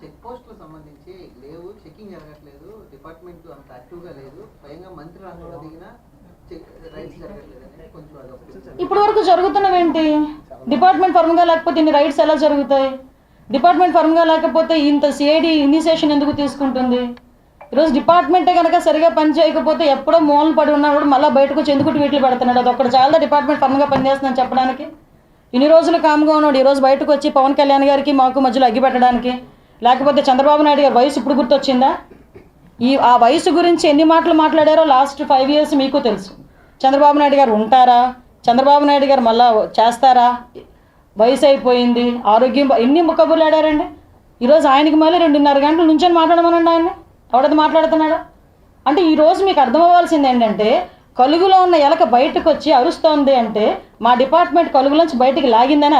Check పోస్టుల సంబంధించి లేవు, చెకింగ్ జరగట్లేదు, డిపార్ట్మెంట్ అంత యాక్టివ్గా లేదు, స్వయంగా మంత్రి రంగంలో దిగిన రైట్స్ జరగట్లేదు కొంచెం అదొకటి. ఇప్పటి వరకు జరుగుతున్నవేంటి? డిపార్ట్మెంట్ ఫర్మ్గా లేకపోతే ఇన్ని రైట్స్ ఎలా జరుగుతాయి? డిపార్ట్మెంట్ ఫర్మ్గా లేకపోతే ఇంత సిఐడి ఇనిషియేషన్ ఎందుకు తీసుకుంటుంది? ఈరోజు డిపార్ట్మెంటే కనుక సరిగా పని చేయకపోతే ఎప్పుడో మూలన పడి ఉన్నప్పుడు మళ్ళీ బయటకు వచ్చి ఎందుకు ట్వీట్లు పెడుతున్నాడు? అది ఒక్కటి చాలా డిపార్ట్మెంట్ ఫర్మ్గా పనిచేస్తుందని చెప్పడానికి. ఇన్ని రోజులు కామ్గా ఉన్నాడు, ఈరోజు బయటకు వచ్చి పవన్ కళ్యాణ్ గారికి మాకు మధ్యలో అగ్గి పెట్టడానికి. లేకపోతే చంద్రబాబు నాయుడు గారి వయసు ఇప్పుడు గుర్తొచ్చిందా? ఆ వయసు గురించి ఎన్ని మాటలు మాట్లాడారో లాస్ట్ 5 years మీకు తెలుసు. చంద్రబాబు నాయుడు గారు ఉంటారా? చంద్రబాబు నాయుడు గారు మళ్ళా చేస్తారా? వయసు అయిపోయింది, ఆరోగ్యం, ఎన్ని ముక్కబుర్లు ఆడారండి. ఈరోజు ఆయనకి మళ్ళీ 2.5 గంటల నుంచొని మాట్లాడమనండి ఆయన్ని. ఎవడది మాట్లాడుతున్నాడు అంటే? ఈరోజు మీకు అర్థం అవ్వాల్సింది ఏంటంటే, కలుగులో ఉన్న ఎలక బయటకు వచ్చి అరుస్తోంది అంటే మా డిపార్ట్మెంట్ కలుగులోంచి బయటికి లాగిందని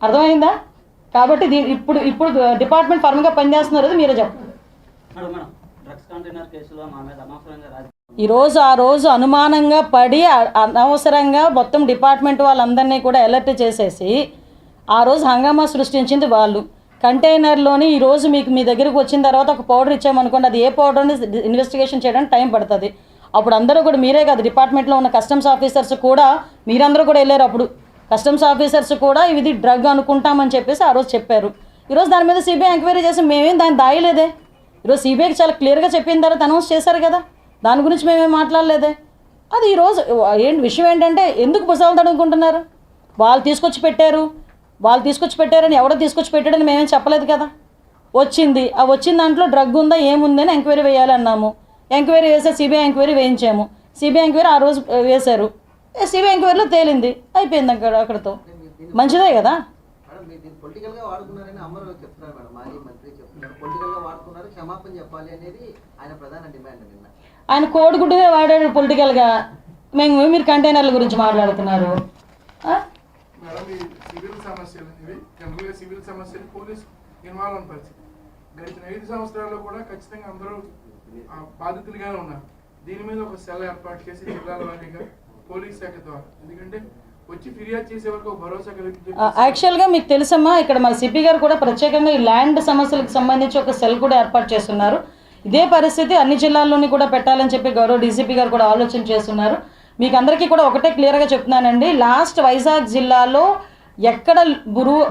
అర్థమైందా? కాబట్టి ఇప్పుడు డిపార్ట్మెంట్ ఫర్మ్గా పనిచేస్తున్నారు, మీరే చెప్పండి. ఈరోజు ఆ రోజు అనుమానంగా పడి అనవసరంగా మొత్తం డిపార్ట్మెంట్ వాళ్ళందరినీ కూడా అలర్ట్ చేసేసి ఆ రోజు హంగామా సృష్టించింది వాళ్ళు. కంటైనర్లోని ఈరోజు మీకు మీ దగ్గరకు వచ్చిన తర్వాత ఒక పౌడర్ ఇచ్చామనుకోండి, అది ఏ పౌడర్ని ఇన్వెస్టిగేషన్ చేయడానికి టైం పడుతుంది. అప్పుడు అందరూ కూడా, మీరే కాదు డిపార్ట్మెంట్లో ఉన్న కస్టమ్స్ ఆఫీసర్స్ కూడా, మీరందరూ కూడా వెళ్ళారు. అప్పుడు కస్టమ్స్ ఆఫీసర్స్ కూడా ఇది డ్రగ్ అనుకుంటామని చెప్పేసి ఆ రోజు చెప్పారు. ఈరోజు దాని మీద సిబిఐ ఎంక్వైరీ చేసి మేమేం దాన్ని దాయలేదే. ఈరోజు సిబిఐకి చాలా క్లియర్గా చెప్పిన తర్వాత అనౌన్స్ చేశారు కదా, దాని గురించి మేమేం మాట్లాడలేదే. అది ఈరోజు విషయం ఏంటంటే, ఎందుకు పుస్తకాలు తడుముకుంటున్నారు? వాళ్ళు తీసుకొచ్చి పెట్టారని ఎవడో తీసుకొచ్చి పెట్టాడని మేమేం చెప్పలేదు కదా. వచ్చింది, ఆ వచ్చిన దాంట్లో డ్రగ్ ఉందా ఏముందని ఎంక్వైరీ వేయాలన్నాము. ఎంక్వైరీ వేసే సిబిఐ ఎంక్వైరీ వేయించాము. సిబిఐ ఎంక్వైరీ ఆ రోజు వేశారు. సిబిఐ ఎంక్వైరీలో తేలింది, అయిపోయింది అక్కడతో. మంచిదే కదా. ఆయన కోడిగుడ్డుగా వాడాడు పొలిటికల్గా, మీరు కంటైనర్ల గురించి మాట్లాడుతున్నారు. గడిచిన 5 సంవత్సరాల్లో కూడా ఖచ్చితంగా అందరూ బాధితులుగానే ఉన్నారు. దీని మీద ఒక సెల్ ఏర్పాటు చేసి జిల్లాల వారీగా పోలీస్ శాఖ ద్వారా, ఎందుకంటే వచ్చి ఫిర్యాదు చేసే వరకు భరోసా కలిగి. యాక్చువల్గా మీకు తెలుసమ్మా, ఇక్కడ మన సిపి గారు కూడా ప్రత్యేకంగా ఈ ల్యాండ్ సమస్యలకు సంబంధించి ఒక సెల్ కూడా ఏర్పాటు చేస్తున్నారు. ఇదే పరిస్థితి అన్ని జిల్లాల్లోని కూడా పెట్టాలని చెప్పి గౌరవ డీసీపీ గారు కూడా ఆలోచన చేస్తున్నారు. మీకు అందరికీ కూడా ఒకటే క్లియర్గా చెప్తున్నానండి, లాస్ట్ వైజాగ్ జిల్లాలో ఎక్కడ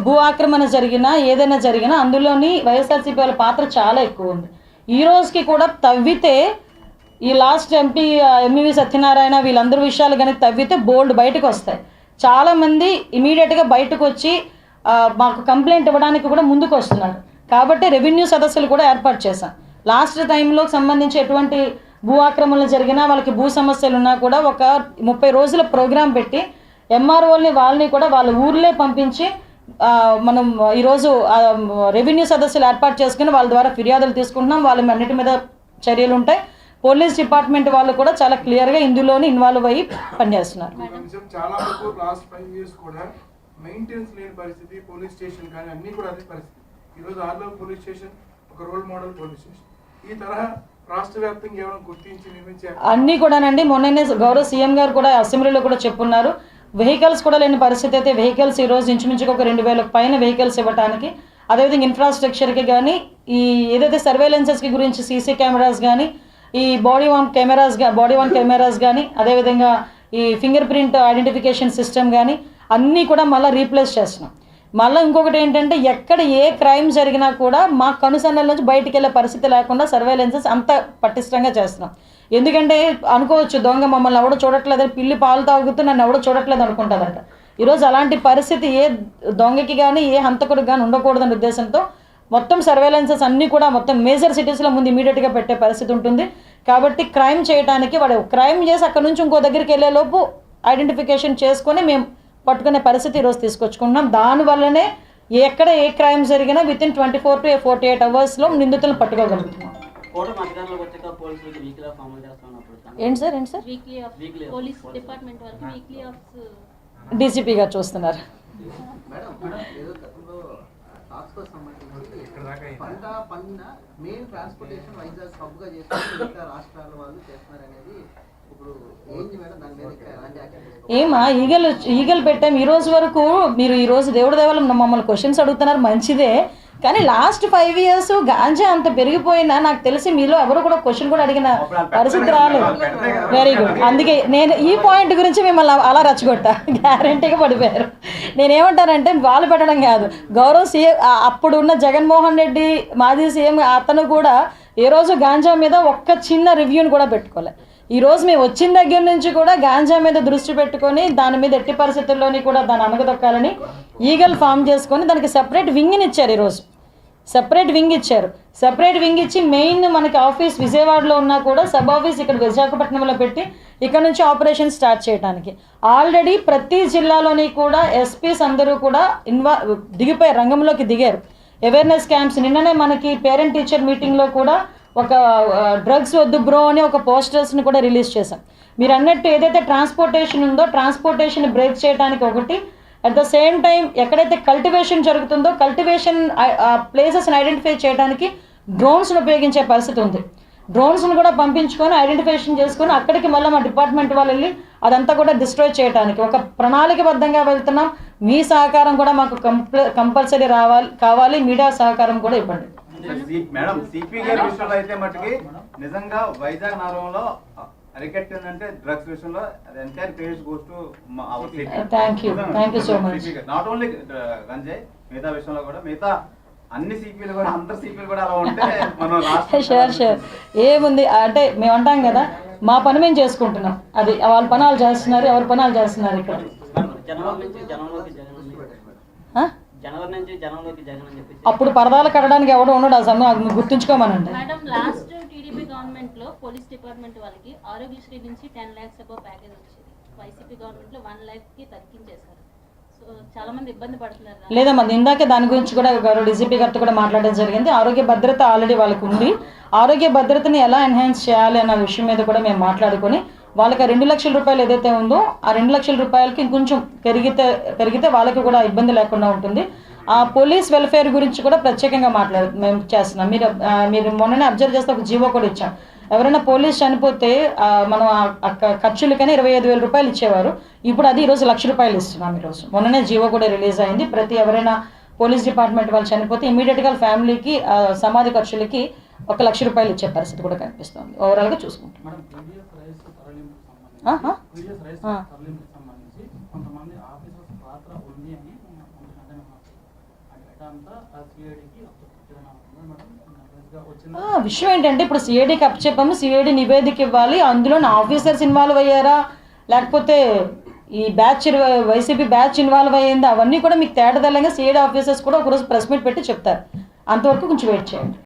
భూ ఆక్రమణ జరిగినా ఏదైనా జరిగినా అందులోని వైఎస్ఆర్సీపీ వాళ్ళ పాత్ర చాలా ఎక్కువ ఉంది. ఈ రోజుకి కూడా తవ్వితే ఈ లాస్ట్ ఎంపీ ఎంఈవి సత్యనారాయణ వీళ్ళందరూ విషయాలు కానీ తవ్వితే బోల్డ్ బయటకు వస్తాయి. చాలామంది ఇమీడియట్గా బయటకు వచ్చి మాకు కంప్లైంట్ ఇవ్వడానికి కూడా ముందుకు వస్తున్నారు. కాబట్టి రెవెన్యూ సదస్సులు కూడా ఏర్పాటు చేశాం. లాస్ట్ టైంలో సంబంధించి ఎటువంటి భూ ఆక్రమణలు జరిగినా, వాళ్ళకి భూ సమస్యలు ఉన్నా కూడా ఒక 30 రోజుల ప్రోగ్రాం పెట్టి ఎంఆర్ఓల్ని వాళ్ళని కూడా వాళ్ళ ఊర్లే పంపించి మనం ఈరోజు రెవెన్యూ సదస్సులు ఏర్పాటు చేసుకుని వాళ్ళ ద్వారా ఫిర్యాదులు తీసుకుంటున్నాం. వాళ్ళ అన్నిటి మీద చర్యలు ఉంటాయి. పోలీస్ డిపార్ట్మెంట్ వాళ్ళు కూడా చాలా క్లియర్గా ఇందులోనే ఇన్వాల్వ్ అయ్యి పనిచేస్తున్నారు. చాలా వరకు లాస్ట్ 5 years కూడా మెయింటెనెన్స్ లేని పరిస్థితి, పోలీస్ స్టేషన్ కానీ అన్నీ కూడా అదే పరిస్థితి. ఈరోజు ఆర్లో పోలీస్ స్టేషన్ ఒక రోల్ మోడల్ పోలీస్ స్టేషన్. ఈ తరహా రాష్ట్ర వ్యాప్తంగా ఏమైనా గుర్తించి నిర్మించారు అన్నీ కూడానండి. మొన్ననే గౌరవ సీఎం గారు కూడా అసెంబ్లీలో కూడా చెప్పున్నారు. వెహికల్స్ కూడా లేని పరిస్థితి అయితే వెహికల్స్ ఈరోజు ఇంచుమించుగా ఒక 2000 పైన వెహికల్స్ ఇవ్వడానికి, అదేవిధంగా ఇన్ఫ్రాస్ట్రక్చర్కి కానీ, ఈ ఏదైతే సర్వేలెన్సెస్కి గురించి సీసీ కెమెరాస్ కానీ, ఈ బాడీ వాన్ కెమెరాస్ కానీ, అదేవిధంగా ఈ ఫింగర్ ప్రింట్ ఐడెంటిఫికేషన్ సిస్టమ్ కానీ అన్నీ కూడా మళ్ళీ రీప్లేస్ చేస్తున్నాం. మళ్ళీ ఇంకొకటి ఏంటంటే, ఎక్కడ ఏ క్రైమ్ జరిగినా కూడా మా కనుసన్నల నుంచి బయటికి వెళ్ళే పరిస్థితి లేకుండా సర్వేలెన్సెస్ అంత పటిష్టంగా చేస్తున్నాం. ఎందుకంటే అనుకోవచ్చు, దొంగ మమ్మల్ని ఎవడో చూడట్లేదని, పిల్లి పాలు తాగుతూ నన్ను ఎవడో చూడట్లేదు అనుకుంటుందంట. ఈరోజు అలాంటి పరిస్థితి ఏ దొంగకి కానీ ఏ హంతకుడికి కానీ ఉండకూడదనే ఉద్దేశంతో మొత్తం సర్వేలెన్సెస్ అన్నీ కూడా మొత్తం మేజర్ సిటీస్లో ముందు ఇమీడియట్గా పెట్టే పరిస్థితి ఉంటుంది. కాబట్టి క్రైమ్ చేయడానికి వాడు క్రైమ్ చేసి అక్కడ నుంచి ఇంకో దగ్గరికి వెళ్ళేలోపు ఐడెంటిఫికేషన్ చేసుకొని మేము పట్టుకునే పరిస్థితి ఈరోజు తీసుకొచ్చుకుంటున్నాం. దానివల్లనే ఎక్కడ ఏ క్రైమ్ జరిగినా వితిన్ 24 to 48 hours నిందితులను పట్టుకోగలుగుతున్నాం. ఏంటి సార్ డీసీపీ గారు చూస్తున్నారు. ఏమా ఈగలు పెట్టాం ఈ రోజు వరకు. మీరు ఈ రోజు దేవుడి దేవాలయం మమ్మల్ని క్వశ్చన్స్ అడుగుతున్నారు, మంచిదే. కానీ లాస్ట్ 5 years గాంజా అంత పెరిగిపోయినా నాకు తెలిసి మీలో ఎవరు కూడా క్వశ్చన్ కూడా అడిగిన పరిస్థితి రాలేదు. Very good. అందుకే నేను ఈ పాయింట్ గురించి మిమ్మల్ని అలా రచ్చగొట్టా, గ్యారంటీగా పడిపోయారు. నేనేమంటానంటే వాళ్ళు పెట్టడం కాదు, గౌరవ సీఎం అప్పుడున్న జగన్మోహన్ రెడ్డి మాజీ సీఎం అతను కూడా ఏ రోజు గాంజా మీద ఒక్క చిన్న రివ్యూని కూడా పెట్టుకోలే. ఈరోజు మేము వచ్చిన దగ్గర నుంచి కూడా గాంజా మీద దృష్టి పెట్టుకొని దాని మీద ఎట్టి పరిస్థితుల్లోని కూడా దాన్ని అనగదొక్కాలని ఈగల్ ఫామ్ చేసుకొని దానికి సెపరేట్ వింగ్ని ఇచ్చారు. ఈరోజు సెపరేట్ వింగ్ ఇచ్చారు. సెపరేట్ వింగ్ ఇచ్చి మెయిన్ మనకి ఆఫీస్ విజయవాడలో ఉన్నా కూడా సబ్ ఆఫీస్ ఇక్కడ విశాఖపట్నంలో పెట్టి ఇక్కడ నుంచి ఆపరేషన్ స్టార్ట్ చేయడానికి ఆల్రెడీ ప్రతి జిల్లాలోని కూడా ఎస్పీస్ అందరూ కూడా దిగిపోయారు, రంగంలోకి దిగారు. అవేర్నెస్ క్యాంప్స్ నిన్ననే మనకి పేరెంట్ టీచర్ మీటింగ్లో కూడా ఒక డ్రగ్స్ వద్దు బ్రో అని ఒక పోస్టర్స్ని కూడా రిలీజ్ చేశాం. మీరు అన్నట్టు ఏదైతే ట్రాన్స్పోర్టేషన్ ఉందో ట్రాన్స్పోర్టేషన్ బ్రేక్ చేయడానికి ఒకటి, అట్ ద సేమ్ టైం ఎక్కడైతే కల్టివేషన్ జరుగుతుందో కల్టివేషన్ ప్లేసెస్ని ఐడెంటిఫై చేయడానికి డ్రోన్స్ని ఉపయోగించే పరిస్థితి ఉంది. డ్రోన్స్ని కూడా పంపించుకొని ఐడెంటిఫికేషన్ చేసుకొని అక్కడికి మళ్ళీ మా డిపార్ట్మెంట్ వాళ్ళు వెళ్ళి అదంతా కూడా డిస్ట్రాయ్ చేయడానికి ఒక ప్రణాళికబద్ధంగా వెళ్తున్నాం. మీ సహకారం కూడా మాకు కంపల్సరీ కావాలి, మీడియా సహకారం కూడా ఇవ్వండి. మేడం సిపి గారి విషయంలో అయితే మటుకి నిజంగా వైజాగ్ నగరంలో అరికట్టిందంటే డ్రగ్స్ విషయంలో entire credit goes to our city. Thank you so much. Not only గంజాయి, మిగతా విషయంలో కూడా మిగతా అన్ని సిపిలు కూడా అందరు సిపిలు కూడా అలా ఉంటే మనం షూర్ ఏముంది అంటే మేము అంటాం కదా, మా పని మేము చేసుకుంటున్నాం, అది వాళ్ళ పని వాళ్ళు చేస్తున్నారు, ఎవరి పని వాళ్ళు చేస్తున్నారు. ఇక్కడ అప్పుడు పరదాలు కట్టడానికి ఎవడు ఉండడు, ఆ సమయం గుర్తుంచుకోమనండి. మేడం లాస్ట్ టీడీపీ గవర్నమెంట్ లో పోలీస్ డిపార్ట్మెంట్ వాళ్ళకి ఆరోగ్యశ్రీ నుంచి 10 lakhs అబౌవ్ ప్యాకేజ్ వచ్చింది. వైసీపీ గవర్నమెంట్ లో 1 lakh కి తగ్గించేశారు. సో చాలా మంది ఇబ్బంది పడుతున్నారు. లేదమ్మా, ఇందాకే దాని గురించి కూడా గౌరవ డీజీపీ గారితో కూడా మాట్లాడడం జరిగింది. ఆరోగ్య భద్రత ఆల్రెడీ వాళ్ళకు ఉంది. ఆరోగ్య భద్రతని ఎలా ఎన్హాన్స్ చేయాలి అన్న విషయం మీద కూడా మేము మాట్లాడుకొని వాళ్ళకి 2 లక్షల రూపాయలు ఏదైతే ఉందో ఆ 2 లక్షల రూపాయలకి ఇంకొంచెం పెరిగితే వాళ్ళకి కూడా ఇబ్బంది లేకుండా ఉంటుంది. ఆ పోలీస్ వెల్ఫేర్ గురించి కూడా ప్రత్యేకంగా మేము చేస్తున్నాం. మీరు మొన్ననే అబ్జర్వ్ చేస్తే ఒక జీవో కూడా ఇచ్చాం. ఎవరైనా పోలీస్ చనిపోతే మనం ఖర్చులకని 25,000 రూపాయలు ఇచ్చేవారు, ఇప్పుడు అది ఈరోజు 1,00,000 రూపాయలు ఇస్తున్నాం. ఈరోజు మొన్ననే జీవో కూడా రిలీజ్ అయింది. ఎవరైనా పోలీస్ డిపార్ట్మెంట్ వాళ్ళు చనిపోతే ఇమీడియట్గా ఫ్యామిలీకి సమాధి ఖర్చులకి 1,00,000 రూపాయలు ఇచ్చే పరిస్థితి కూడా కనిపిస్తుంది. ఓవరాల్గా చూసుకుంటాం. విషయం ఏంటంటే ఇప్పుడు సిఐడికి అప్పచెప్పాము, సిఐడి నివేదిక ఇవ్వాలి. అందులో నా ఆఫీసర్స్ ఇన్వాల్వ్ అయ్యారా లేకపోతే ఈ వైసీపీ బ్యాచ్ ఇన్వాల్వ్ అయ్యిందా అవన్నీ కూడా మీకు తేటదల్లంగా సిఐడి ఆఫీసర్స్ కూడా ఒకరోజు ప్రెస్ మీట్ పెట్టి చెప్తారు. అంతవరకు కొంచెం వెయిట్ చేయండి.